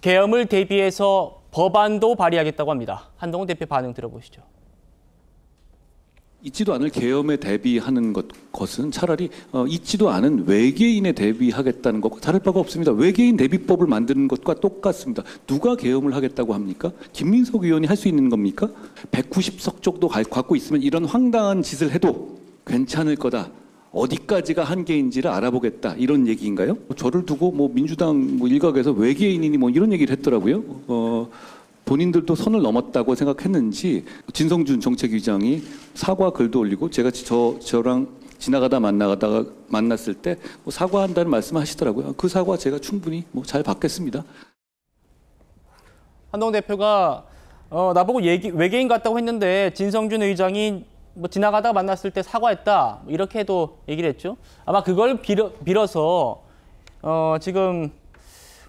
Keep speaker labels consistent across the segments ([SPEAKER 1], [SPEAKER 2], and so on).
[SPEAKER 1] 계엄을 대비해서 법안도 발의하겠다고 합니다. 한동훈 대표 반응 들어보시죠.
[SPEAKER 2] 있지도 않을 계엄에 대비하는 것은 차라리 있지도 않은 외계인에 대비하겠다는 것과 다를 바가 없습니다. 외계인 대비법을 만드는 것과 똑같습니다. 누가 계엄을 하겠다고 합니까? 김민석 의원이 할 수 있는 겁니까? 190석 정도 갖고 있으면 이런 황당한 짓을 해도 괜찮을 거다. 어디까지가 한계인지를 알아보겠다. 이런 얘기인가요? 저를 두고 민주당 일각에서 외계인이니 이런 얘기를 했더라고요. 본인들도 선을 넘었다고 생각했는지 진성준 정책위장이 사과 글도 올리고 제가 저랑 지나가다 만났을 때 사과한다는 말씀을 하시더라고요. 그 사과 제가 충분히 잘 받겠습니다.
[SPEAKER 1] 한동훈 대표가 나보고 외계인 같다고 했는데 진성준 의장이 지나가다가 만났을 때 사과했다 이렇게도 얘기를 했죠. 아마 그걸 빌어서 지금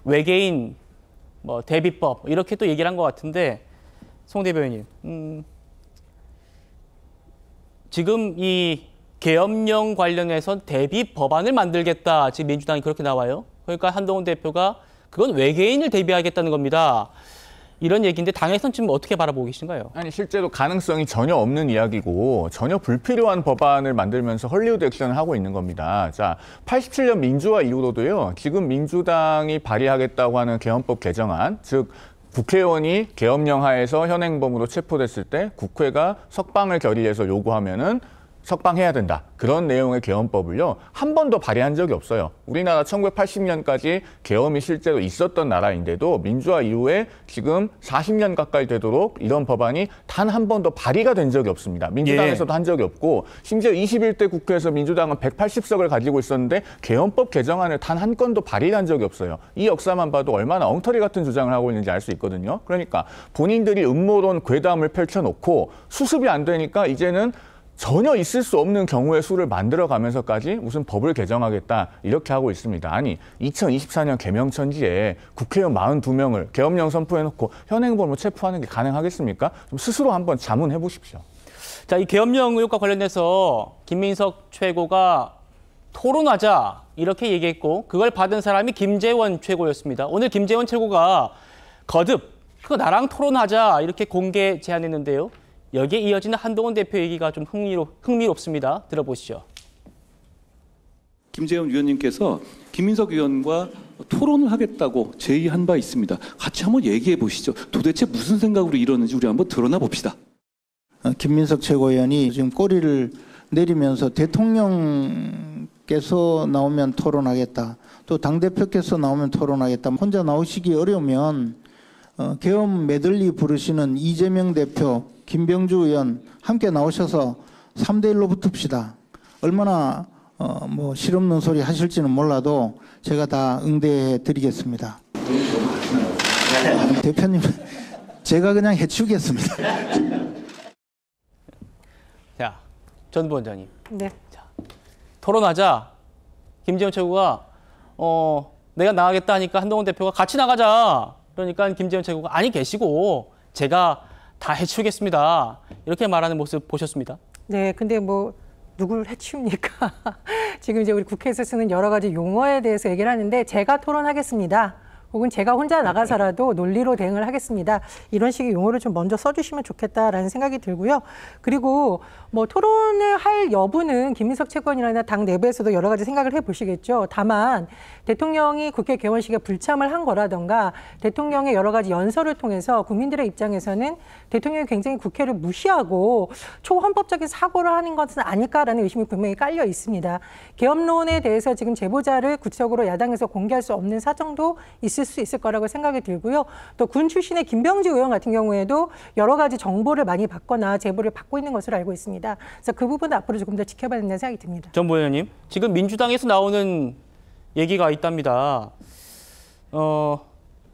[SPEAKER 1] 외계인 대비법 이렇게 또 얘기를 한 것 같은데 송 대변인 지금 이 계엄령 관련해서 대비 법안을 만들겠다 지금 민주당이 그렇게 나와요. 그러니까 한동훈 대표가 그건 외계인을 대비하겠다는 겁니다. 이런 얘기인데 당에서는 지금 어떻게 바라보고 계신가요?
[SPEAKER 3] 아니 실제로 가능성이 전혀 없는 이야기고 전혀 불필요한 법안을 만들면서 헐리우드 액션을 하고 있는 겁니다. 자, 87년 민주화 이후로도요. 지금 민주당이 발의하겠다고 하는 계엄법 개정안, 즉 국회의원이 계엄령 하에서 현행범으로 체포됐을 때 국회가 석방을 결의해서 요구하면은 석방해야 된다. 그런 내용의 계엄법을요. 한 번도 발의한 적이 없어요. 우리나라 1980년까지 계엄이 실제로 있었던 나라인데도 민주화 이후에 지금 40년 가까이 되도록 이런 법안이 단 한 번도 발의가 된 적이 없습니다. 민주당에서도 한 적이 없고 심지어 21대 국회에서 민주당은 180석을 가지고 있었는데 계엄법 개정안을 단 한 건도 발의한 적이 없어요. 이 역사만 봐도 얼마나 엉터리 같은 주장을 하고 있는지 알 수 있거든요. 그러니까 본인들이 음모론 괴담을 펼쳐놓고 수습이 안 되니까 이제는 전혀 있을 수 없는 경우의 수를 만들어가면서까지 무슨 법을 개정하겠다 이렇게 하고 있습니다. 아니 2024년 개명천지에 국회의원 42명을 계엄령 선포해놓고 현행범으로 체포하는 게 가능하겠습니까? 좀 스스로 한번 자문해 보십시오.
[SPEAKER 1] 자, 이 계엄령 의혹과 관련해서 김민석 최고가 토론하자 이렇게 얘기했고 그걸 받은 사람이 김재원 최고였습니다. 오늘 김재원 최고가 거듭 그거 나랑 토론하자 이렇게 공개 제안했는데요. 여기에 이어지는 한동훈 대표 얘기가 좀 흥미롭습니다. 들어보시죠.
[SPEAKER 2] 김재원 위원님께서 김민석 의원과 토론을 하겠다고 제의한 바 있습니다. 같이 한번 얘기해 보시죠. 도대체 무슨 생각으로 이러는지 우리 한번 드러나 봅시다.
[SPEAKER 4] 김민석 최고위원이 지금 꼬리를 내리면서 대통령께서 나오면 토론하겠다. 또 당대표께서 나오면 토론하겠다. 혼자 나오시기 어려우면 계엄 메들리 부르시는 이재명 대표, 김병주 의원 함께 나오셔서 3대1로 붙읍시다. 얼마나 실없는 소리 하실지는 몰라도 제가 다 응대해 드리겠습니다. 대표님, 제가 그냥 해치우겠습니다.
[SPEAKER 1] 자, 전 부원장님.
[SPEAKER 5] 네.
[SPEAKER 1] 자, 토론하자. 김재원 최고가 내가 나가겠다 하니까 한동훈 대표가 같이 나가자. 그러니까 김재원 최고가 아니 계시고 제가 다 해치우겠습니다. 이렇게 말하는 모습 보셨습니다.
[SPEAKER 5] 네, 근데 누굴 해치웁니까? 지금 이제 우리 국회에서 쓰는 여러 가지 용어에 대해서 얘기를 하는데 제가 토론하겠습니다. 혹은 제가 혼자 나가서라도 논리로 대응을 하겠습니다. 이런 식의 용어를 좀 먼저 써주시면 좋겠다라는 생각이 들고요. 그리고 토론을 할 여부는 김민석 최고위원이나 당 내부에서도 여러 가지 생각을 해보시겠죠. 다만 대통령이 국회 개원식에 불참을 한 거라던가 대통령의 여러 가지 연설을 통해서 국민들의 입장에서는 대통령이 굉장히 국회를 무시하고 초헌법적인 사고를 하는 것은 아닐까라는 의심이 분명히 깔려 있습니다. 계엄론에 대해서 지금 제보자를 구체적으로 야당에서 공개할 수 없는 사정도 있을 수 있을 거라고 생각이 들고요. 또 군 출신의 김병주 의원 같은 경우에도 여러 가지 정보를 많이 받거나 제보를 받고 있는 것으로 알고 있습니다. 그래서 그 부분도 앞으로 조금 더 지켜봐야 된다는 생각이 듭니다.
[SPEAKER 1] 전 부원장님, 지금 민주당에서 나오는 얘기가 있답니다.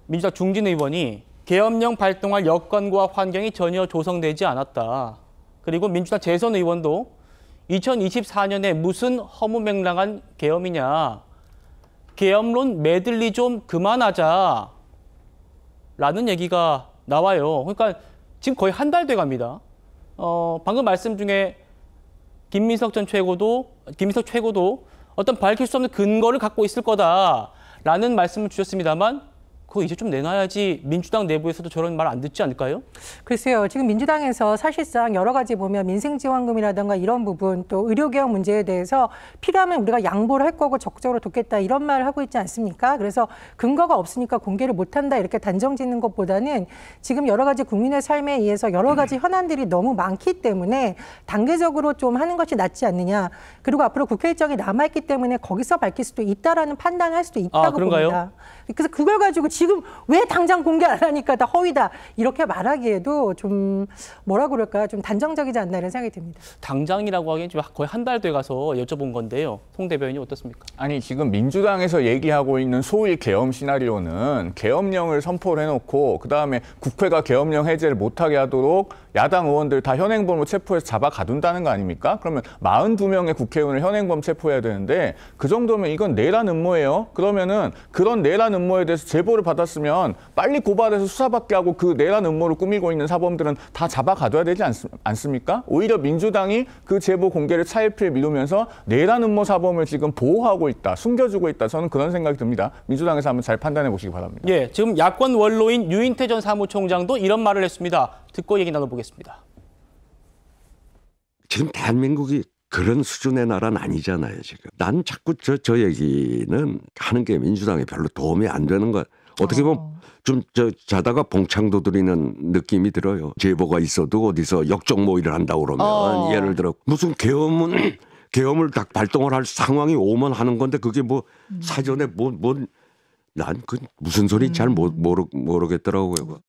[SPEAKER 1] 민주당 중진 의원이 계엄령 발동할 여건과 환경이 전혀 조성되지 않았다. 그리고 민주당 재선 의원도 2024년에 무슨 허무맹랑한 계엄이냐. 계엄론 메들리 좀 그만하자 라는 얘기가 나와요. 그러니까 지금 거의 한 달 돼 갑니다. 방금 말씀 중에 김민석 최고도 어떤 밝힐 수 없는 근거를 갖고 있을 거다라는 말씀을 주셨습니다만 그거 이제 좀 내놔야지 민주당 내부에서도 저런 말 안 듣지 않을까요?
[SPEAKER 5] 글쎄요. 지금 민주당에서 사실상 여러 가지 보면 민생지원금이라든가 이런 부분 또 의료개혁 문제에 대해서 필요하면 우리가 양보를 할 거고 적극적으로 돕겠다 이런 말을 하고 있지 않습니까? 그래서 근거가 없으니까 공개를 못한다 이렇게 단정 짓는 것보다는 지금 여러 가지 국민의 삶에 의해서 여러 가지 현안들이 너무 많기 때문에 단계적으로 좀 하는 것이 낫지 않느냐. 그리고 앞으로 국회 일정이 남아있기 때문에 거기서 밝힐 수도 있다라는 판단을 할 수도 있다고
[SPEAKER 1] 그런가요?
[SPEAKER 5] 봅니다. 그래서 그걸 가지고 지금 왜 당장 공개 안 하니까 다 허위다 이렇게 말하기에도 좀 뭐라 그럴까 좀 단정적이지 않나 이런 생각이 듭니다.
[SPEAKER 1] 당장이라고 하기엔 좀 거의 한 달 돼 가서 여쭤본 건데요. 송 대변인이 어떻습니까?
[SPEAKER 3] 아니 지금 민주당에서 얘기하고 있는 소위 계엄 시나리오는 계엄령을 선포를 해놓고 그다음에 국회가 계엄령 해제를 못하게 하도록 야당 의원들 다 현행범으로 체포해서 잡아 가둔다는 거 아닙니까? 그러면 42명의 국회의원을 현행범 체포해야 되는데 그 정도면 이건 내란 음모예요. 그러면은 그런 내란 음모에 대해서 제보를 받았으면 빨리 고발해서 수사받게 하고 그 내란 음모를 꾸미고 있는 사범들은 다 잡아 가둬야 되지 않습니까? 오히려 민주당이 그 제보 공개를 차일피일 미루면서 내란 음모 사범을 지금 보호하고 있다, 숨겨주고 있다. 저는 그런 생각이 듭니다. 민주당에서 한번 잘 판단해 보시기 바랍니다.
[SPEAKER 1] 예, 지금 야권 원로인 유인태 전 사무총장도 이런 말을 했습니다. 듣고 얘기 나눠보겠습니다.
[SPEAKER 6] 지금 대한민국이 그런 수준의 나라는 아니잖아요, 지금. 난 자꾸 저 얘기는 하는 게 민주당에 별로 도움이 안 되는 거. 어떻게 보면 좀 자다가 봉창 두드리는 느낌이 들어요. 제보가 있어도 어디서 역적 모의를 한다고 그러면 예를 들어 무슨 계엄을 딱 발동을 할 상황이 오면 하는 건데 그게 뭐 사전에 난 그 무슨 소리인지 잘 모르겠더라고요.